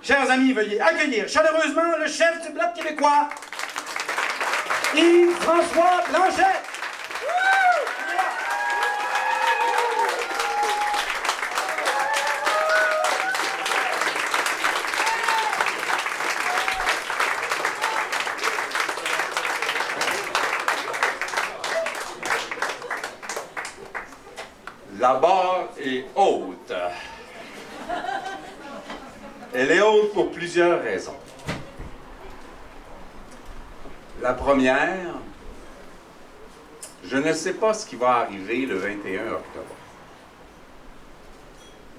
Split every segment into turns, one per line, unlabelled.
Chers amis, veuillez accueillir chaleureusement le chef du Bloc québécois, Yves-François Blanchet.
La barre est haute. Elle est haute pour plusieurs raisons. La première, je ne sais pas ce qui va arriver le 21 octobre.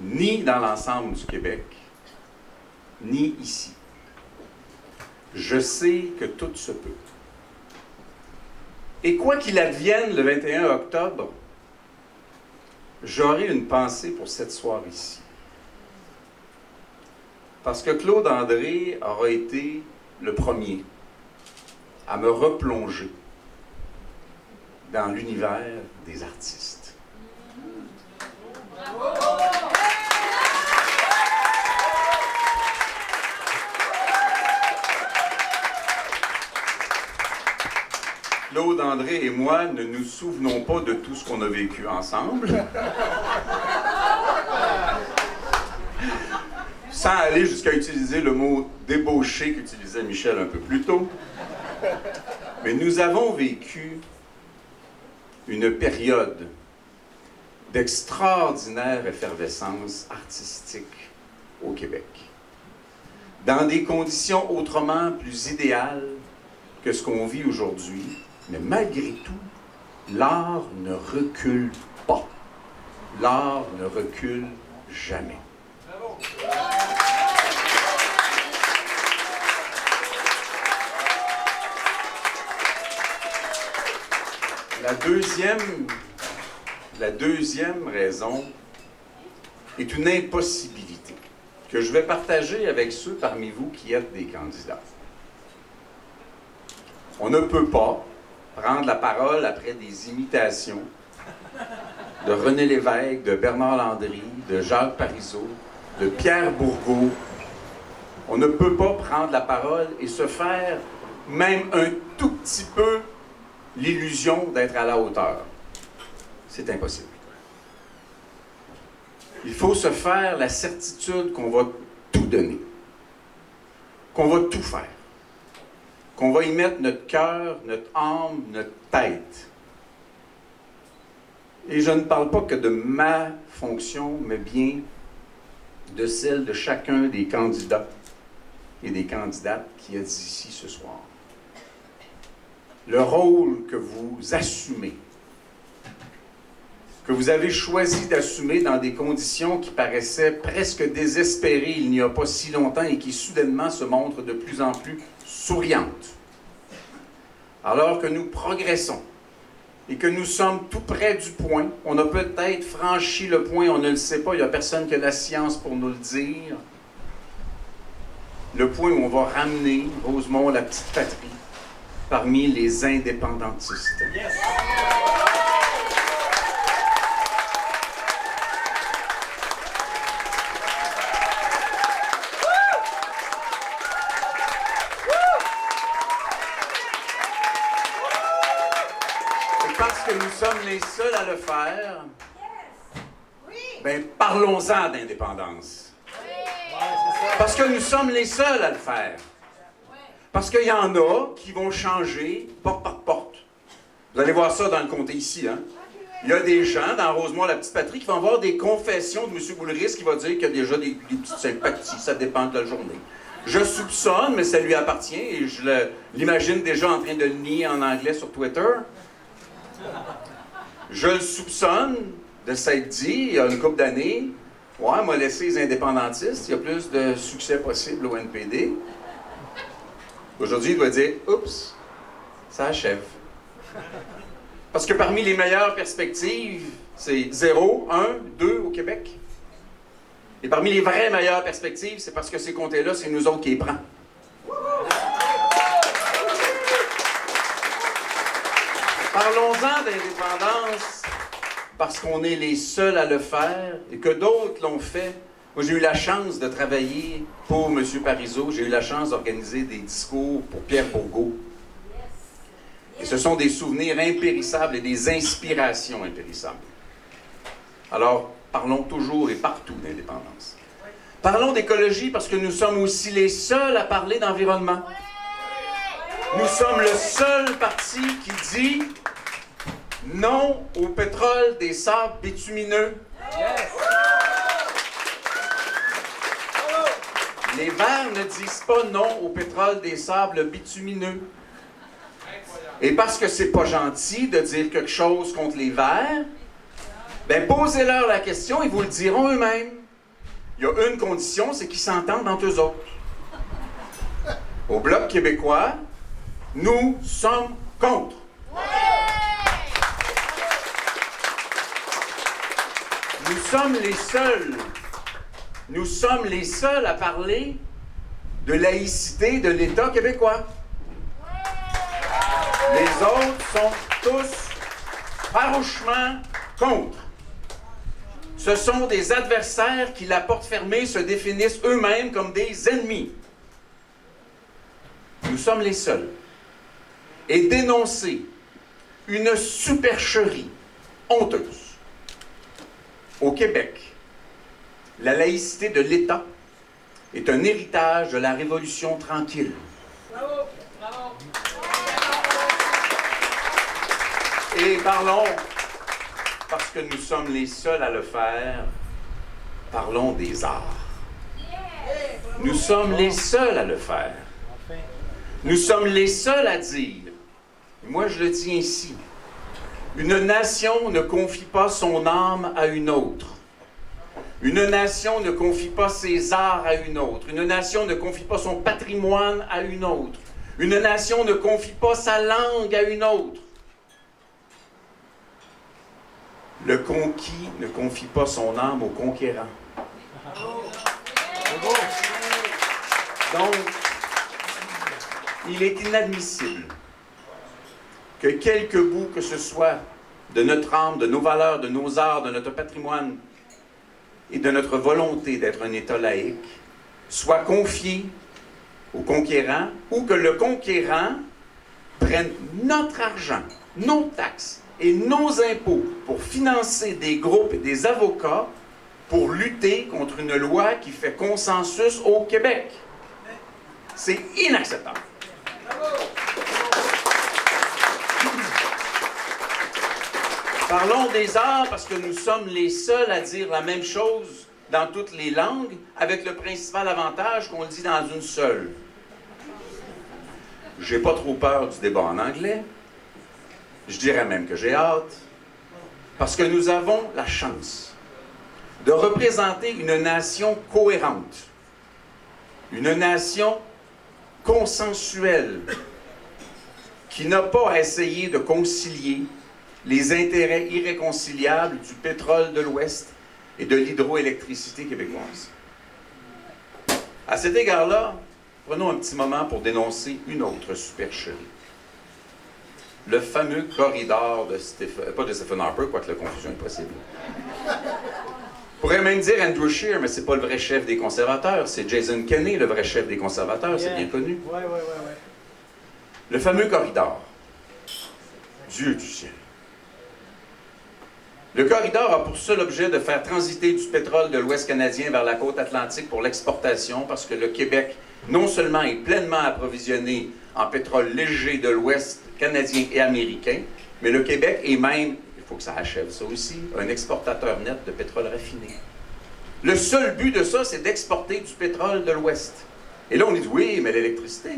Ni dans l'ensemble du Québec, ni ici. Je sais que tout se peut. Et quoi qu'il advienne le 21 octobre, j'aurai une pensée pour cette soirée-ci. Parce que Claude André aura été le premier à me replonger dans l'univers des artistes. Claude André et moi ne nous souvenons pas de tout ce qu'on a vécu ensemble. Sans aller jusqu'à utiliser le mot débauché qu'utilisait Michel un peu plus tôt. Mais nous avons vécu une période d'extraordinaire effervescence artistique au Québec, dans des conditions autrement plus idéales que ce qu'on vit aujourd'hui. Mais malgré tout, l'art ne recule pas. L'art ne recule jamais. La deuxième raison est une impossibilité que je vais partager avec ceux parmi vous qui êtes des candidats. On ne peut pas prendre la parole après des imitations de René Lévesque, de Bernard Landry, de Jacques Parizeau, de Pierre Bourgault. On ne peut pas prendre la parole et se faire même un tout petit peu l'illusion d'être à la hauteur. C'est impossible. Il faut se faire la certitude qu'on va tout donner, qu'on va tout faire, qu'on va y mettre notre cœur, notre âme, notre tête. Et je ne parle pas que de ma fonction, mais bien de celle de chacun des candidats et des candidates qui est ici ce soir. Le rôle que vous assumez, que vous avez choisi d'assumer dans des conditions qui paraissaient presque désespérées il n'y a pas si longtemps et qui soudainement se montrent de plus en plus souriantes. Alors que nous progressons et que nous sommes tout près du point, on a peut-être franchi le point, on ne le sait pas, il n'y a personne qui a la science pour nous le dire, le point où on va ramener Rosemont, la petite patrie, parmi les indépendantistes. Yes. Et parce que nous sommes les seuls à le faire, ben parlons-en d'indépendance. Parce que nous sommes les seuls à le faire. Parce qu'il y en a qui vont changer porte par porte. Vous allez voir ça dans le comté ici. Hein? Il y a des gens dans Rosemont, la petite patrie, qui vont avoir des confessions de M. Boulris qui va dire qu'il y a déjà des petites sympathies, ça dépend de la journée. Je soupçonne, mais ça lui appartient, et je l'imagine déjà en train de le nier en anglais sur Twitter. Je le soupçonne de s'être dit, il y a une couple d'années, « Ouais, m'a laissé les indépendantistes, il y a plus de succès possible au NPD. » Aujourd'hui, il doit dire « Oups, ça achève. » Parce que parmi les meilleures perspectives, c'est 0, 1, 2 au Québec. Et parmi les vraies meilleures perspectives, c'est parce que ces comtés-là, c'est nous autres qui les prenons. Parlons-en d'indépendance parce qu'on est les seuls à le faire et que d'autres l'ont fait Moi, j'ai eu la chance de travailler pour M. Parizeau. J'ai eu la chance d'organiser des discours pour Pierre Bourgault. Et ce sont des souvenirs impérissables et des inspirations impérissables. Alors, parlons toujours et partout d'indépendance. Parlons d'écologie parce que nous sommes aussi les seuls à parler d'environnement. Nous sommes le seul parti qui dit non au pétrole des sables bitumineux. Les Verts ne disent pas non au pétrole des sables bitumineux. Et parce que c'est pas gentil de dire quelque chose contre les Verts, ben posez-leur la question, ils vous le diront eux-mêmes. Il y a une condition, c'est qu'ils s'entendent entre eux autres. Au Bloc québécois, nous sommes contre. Nous sommes les seuls à parler de laïcité de l'État québécois. Les autres sont tous farouchement contre. Ce sont des adversaires qui, la porte fermée, se définissent eux-mêmes comme des ennemis. Nous sommes les seuls. Et dénoncer une supercherie honteuse au Québec, la laïcité de l'État est un héritage de la Révolution tranquille.
Bravo! Bravo!
Et parlons, parce que nous sommes les seuls à le faire, parlons des arts. Nous sommes les seuls à le faire. Nous sommes les seuls à dire, et moi je le dis ainsi, une nation ne confie pas son âme à une autre. Une nation ne confie pas ses arts à une autre. Une nation ne confie pas son patrimoine à une autre. Une nation ne confie pas sa langue à une autre. Le conquis ne confie pas son âme au conquérant. Donc, il est inadmissible que quelque bout que ce soit de notre âme, de nos valeurs, de nos arts, de notre patrimoine et de notre volonté d'être un État laïque soit confié au conquérant ou que le conquérant prenne notre argent, nos taxes et nos impôts pour financer des groupes et des avocats pour lutter contre une loi qui fait consensus au Québec. C'est inacceptable. Parlons des arts parce que nous sommes les seuls à dire la même chose dans toutes les langues, avec le principal avantage qu'on le dit dans une seule. J'ai pas trop peur du débat en anglais. Je dirais même que j'ai hâte. Parce que nous avons la chance de représenter une nation cohérente, une nation consensuelle, qui n'a pas à essayer de concilier les intérêts irréconciliables du pétrole de l'Ouest et de l'hydroélectricité québécoise. À cet égard-là, prenons un petit moment pour dénoncer une autre supercherie. Le fameux corridor de Stephen Harper, quoique la confusion est possible. On pourrait même dire Andrew Scheer, mais c'est pas le vrai chef des conservateurs, c'est Jason Kenney, le vrai chef des conservateurs, c'est bien connu.
Ouais.
Le fameux corridor. Dieu du ciel. Le corridor a pour seul objet de faire transiter du pétrole de l'Ouest canadien vers la côte atlantique pour l'exportation, parce que le Québec, non seulement est pleinement approvisionné en pétrole léger de l'Ouest canadien et américain, mais le Québec est même, il faut que ça achève ça aussi, un exportateur net de pétrole raffiné. Le seul but de ça, c'est d'exporter du pétrole de l'Ouest. Et là, on dit, oui, mais l'électricité.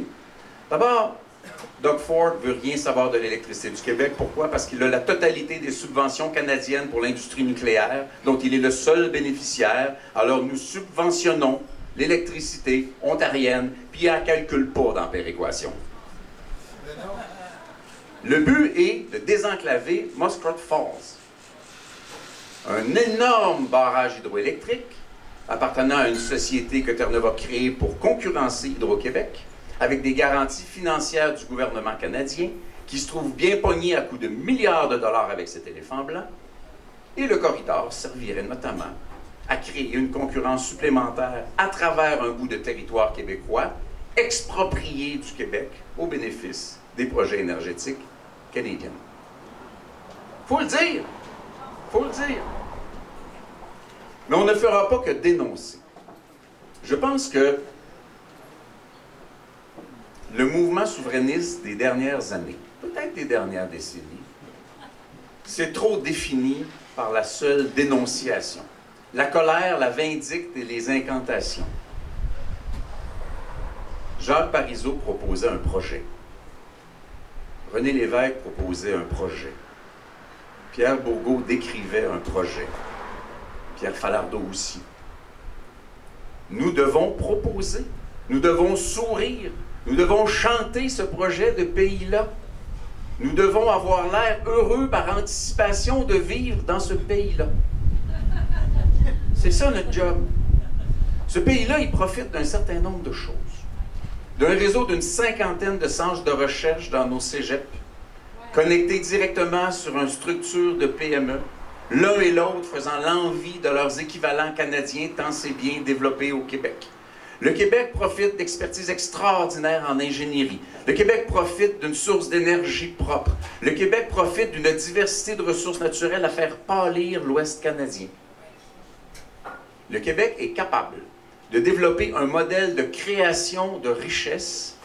D'abord, Doug Ford ne veut rien savoir de l'électricité du Québec. Pourquoi? Parce qu'il a la totalité des subventions canadiennes pour l'industrie nucléaire, dont il est le seul bénéficiaire. Alors, nous subventionnons l'électricité ontarienne, puis elle ne calcule pas dans la péréquation. Le but est de désenclaver Muskrat Falls, un énorme barrage hydroélectrique appartenant à une société que Terre-Neuve a créée pour concurrencer Hydro-Québec, avec des garanties financières du gouvernement canadien, qui se trouve bien pogné à coups de milliards de dollars avec cet éléphant blanc. Et le corridor servirait notamment à créer une concurrence supplémentaire à travers un bout de territoire québécois, exproprié du Québec au bénéfice des projets énergétiques canadiens. Faut le dire. Faut le dire. Mais on ne fera pas que dénoncer. Je pense que le mouvement souverainiste des dernières années, peut-être des dernières décennies, s'est trop défini par la seule dénonciation. La colère, la vindicte et les incantations. Jacques Parizeau proposait un projet. René Lévesque proposait un projet. Pierre Bourgault décrivait un projet. Pierre Falardeau aussi. Nous devons proposer, nous devons sourire, nous devons chanter ce projet de pays-là. Nous devons avoir l'air heureux par anticipation de vivre dans ce pays-là. C'est ça notre job. Ce pays-là, il profite d'un certain nombre de choses. D'un réseau d'une 50aine de centres de recherche dans nos cégeps, connectés directement sur une structure de PME, l'un et l'autre faisant l'envie de leurs équivalents canadiens tant c'est bien développé au Québec. Le Québec profite d'expertise extraordinaire en ingénierie. Le Québec profite d'une source d'énergie propre. Le Québec profite d'une diversité de ressources naturelles à faire pâlir l'Ouest canadien. Le Québec est capable de développer un modèle de création de richesse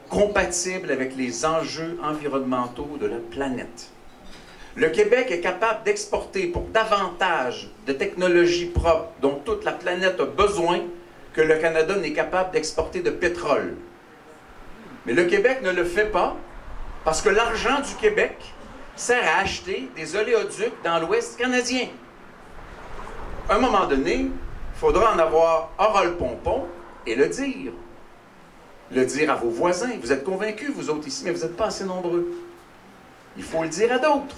compatible avec les enjeux environnementaux de la planète. Le Québec est capable d'exporter pour davantage de technologies propres dont toute la planète a besoin que le Canada n'est capable d'exporter de pétrole. Mais le Québec ne le fait pas parce que l'argent du Québec sert à acheter des oléoducs dans l'Ouest canadien. À un moment donné, il faudra en avoir oral-pompon et le dire. Le dire à vos voisins. Vous êtes convaincus, vous autres ici, mais vous n'êtes pas assez nombreux. Il faut le dire à d'autres.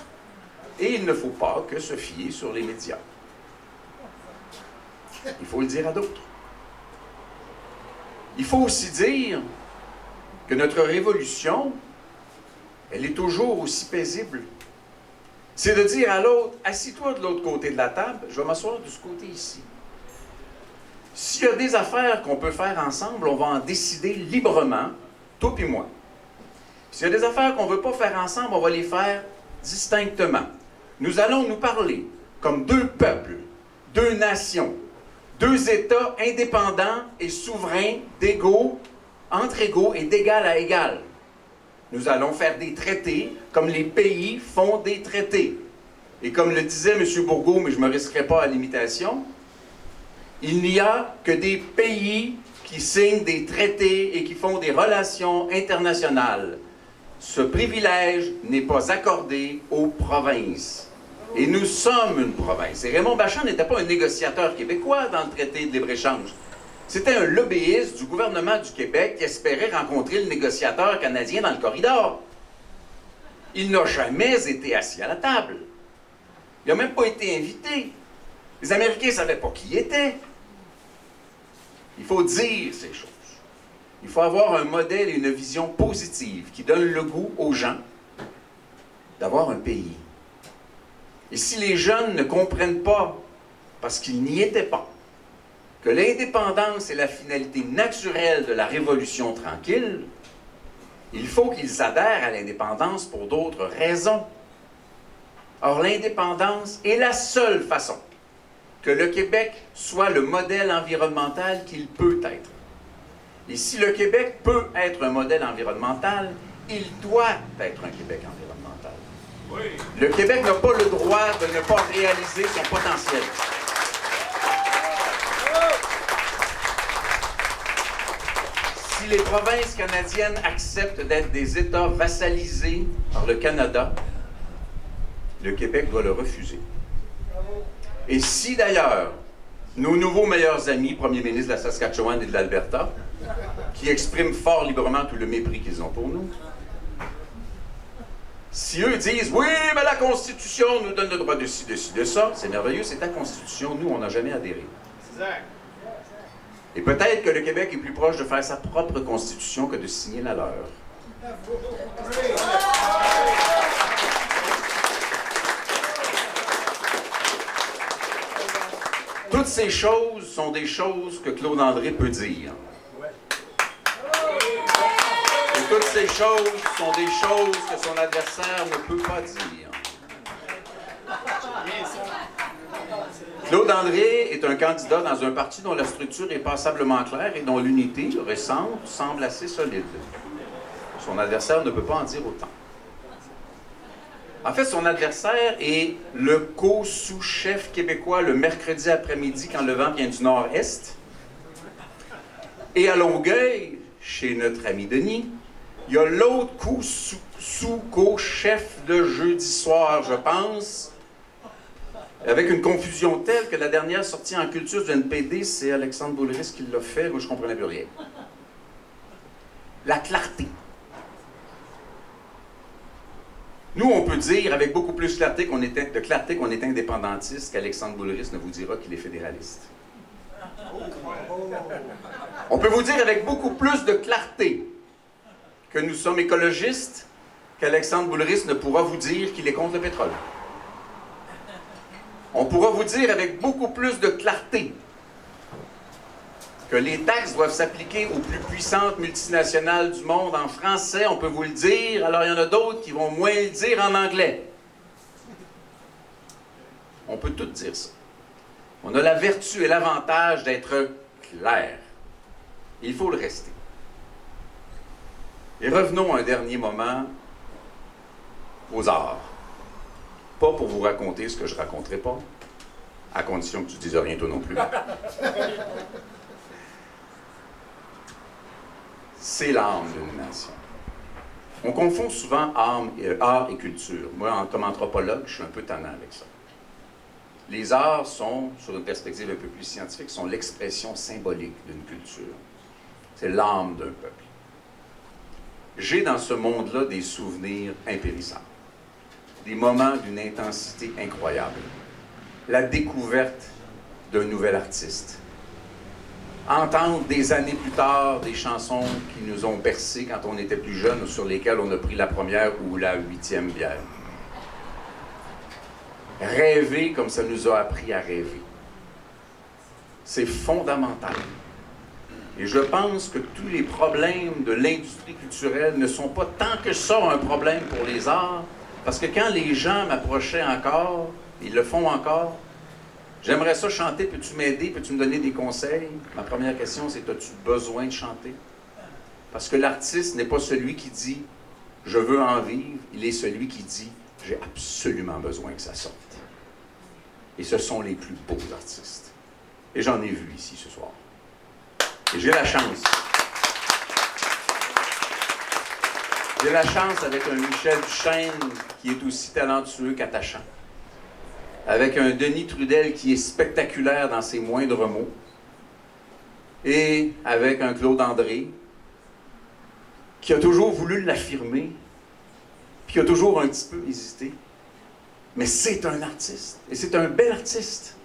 Et il ne faut pas que se fier sur les médias. Il faut le dire à d'autres. Il faut aussi dire que notre révolution, elle est toujours aussi paisible. C'est de dire à l'autre, assis-toi de l'autre côté de la table, je vais m'asseoir de ce côté ici. S'il y a des affaires qu'on peut faire ensemble, on va en décider librement, toi et moi. S'il y a des affaires qu'on ne veut pas faire ensemble, on va les faire distinctement. Nous allons nous parler comme deux peuples, deux nations, deux États indépendants et souverains, d'égaux, entre égaux et d'égal à égal. Nous allons faire des traités comme les pays font des traités. Et comme le disait M. Bourgault, mais je ne me risquerai pas à l'imitation, il n'y a que des pays qui signent des traités et qui font des relations internationales. Ce privilège n'est pas accordé aux provinces. Et nous sommes une province. Et Raymond Bachand n'était pas un négociateur québécois dans le traité de libre-échange. C'était un lobbyiste du gouvernement du Québec qui espérait rencontrer le négociateur canadien dans le corridor. Il n'a jamais été assis à la table. Il n'a même pas été invité. Les Américains ne savaient pas qui il était. Il faut dire ces choses. Il faut avoir un modèle et une vision positive qui donne le goût aux gens d'avoir un pays. Et si les jeunes ne comprennent pas, parce qu'ils n'y étaient pas, que l'indépendance est la finalité naturelle de la révolution tranquille, il faut qu'ils adhèrent à l'indépendance pour d'autres raisons. Or, l'indépendance est la seule façon que le Québec soit le modèle environnemental qu'il peut être. Et si le Québec peut être un modèle environnemental, il doit être un Québec environnemental. Oui. Le Québec n'a pas le droit de ne pas réaliser son potentiel. Si les provinces canadiennes acceptent d'être des États vassalisés par le Canada, le Québec doit le refuser. Et si d'ailleurs, nos nouveaux meilleurs amis, premiers ministres de la Saskatchewan et de l'Alberta, qui expriment fort librement tout le mépris qu'ils ont pour nous, si eux disent « Oui, mais la Constitution nous donne le droit de ci, de ci, de ça », c'est merveilleux, c'est ta Constitution, nous, on n'a jamais adhéré. Et peut-être que le Québec est plus proche de faire sa propre Constitution que de signer la leur. Toutes ces choses sont des choses que Claude André peut dire. Et toutes ces choses sont des choses que son adversaire ne peut pas dire. Claude André est un candidat dans un parti dont la structure est passablement claire et dont l'unité récente semble assez solide. Son adversaire ne peut pas en dire autant. En fait, son adversaire est le co-sous-chef québécois le mercredi après-midi quand le vent vient du nord-est. Et à Longueuil, chez notre ami Denis, il y a l'autre sous-co-chef le jeudi soir, je pense, avec une confusion telle que la dernière sortie en culture du NPD, c'est Alexandre Boulris qui l'a fait. Moi, je ne comprenais plus rien. La clarté. Nous, on peut dire avec beaucoup plus de clarté qu'on est indépendantiste qu'Alexandre Boulris ne vous dira qu'il est fédéraliste. On peut vous dire avec beaucoup plus de clarté que nous sommes écologistes qu'Alexandre Boulris ne pourra vous dire qu'il est contre le pétrole. On pourra vous dire avec beaucoup plus de clarté que les taxes doivent s'appliquer aux plus puissantes multinationales du monde en français, on peut vous le dire, alors il y en a d'autres qui vont moins le dire en anglais. On peut tout dire ça. On a la vertu et l'avantage d'être clair. Il faut le rester. Et revenons un dernier moment aux arts. Pas pour vous raconter ce que je ne raconterai pas, à condition que tu ne dises rien toi non plus. C'est l'âme d'une nation. On confond souvent art et culture. Moi, comme anthropologue, je suis un peu tannant avec ça. Les arts sont, sur une perspective un peu plus scientifique, sont l'expression symbolique d'une culture. C'est l'âme d'un peuple. J'ai dans ce monde-là des souvenirs impérissables. Des moments d'une intensité incroyable. La découverte d'un nouvel artiste. Entendre des années plus tard des chansons qui nous ont bercés quand on était plus jeunes ou sur lesquelles on a pris la première ou la 8e bière. Rêver comme ça nous a appris à rêver. C'est fondamental. Et je pense que tous les problèmes de l'industrie culturelle ne sont pas tant que ça un problème pour les arts, parce que quand les gens m'approchaient encore, ils le font encore, j'aimerais ça chanter, peux-tu m'aider, peux-tu me donner des conseils? Ma première question, c'est, as-tu besoin de chanter? Parce que l'artiste n'est pas celui qui dit, je veux en vivre, il est celui qui dit, j'ai absolument besoin que ça sorte. Et ce sont les plus beaux artistes. Et j'en ai vu ici ce soir. Et j'ai la chance. J'ai la chance avec un Michel Duchesne qui est aussi talentueux qu'attachant. Avec un Denis Trudel qui est spectaculaire dans ses moindres mots. Et avec un Claude André qui a toujours voulu l'affirmer, puis qui a toujours un petit peu hésité. Mais c'est un artiste. Et c'est un bel artiste.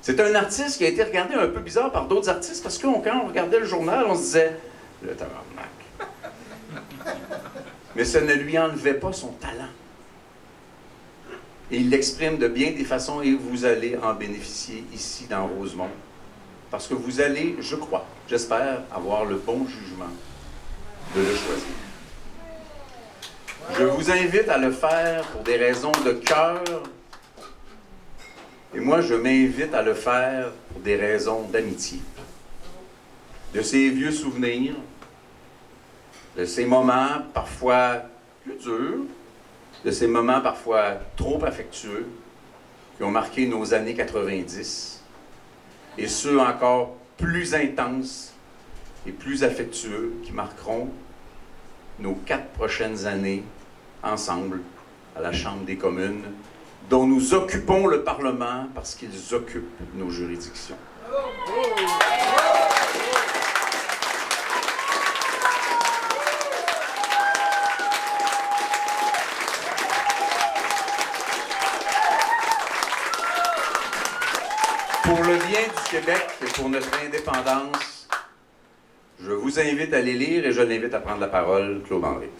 C'est un artiste qui a été regardé un peu bizarre par d'autres artistes parce que quand on regardait le journal, on se disait « le tabarnak ». Mais ça ne lui enlevait pas son talent. Et il l'exprime de bien des façons et vous allez en bénéficier ici dans Rosemont. Parce que vous allez, je crois, j'espère, avoir le bon jugement de le choisir. Je vous invite à le faire pour des raisons de cœur. Et moi, je m'invite à le faire pour des raisons d'amitié. De ces vieux souvenirs, de ces moments parfois plus durs, de ces moments parfois trop affectueux qui ont marqué nos années 90, et ceux encore plus intenses et plus affectueux qui marqueront nos 4 prochaines années ensemble à la Chambre des communes, dont nous occupons le Parlement parce qu'ils occupent nos juridictions. Pour le bien du Québec et pour notre indépendance, je vous invite à les lire et je l'invite à prendre la parole, Claude André.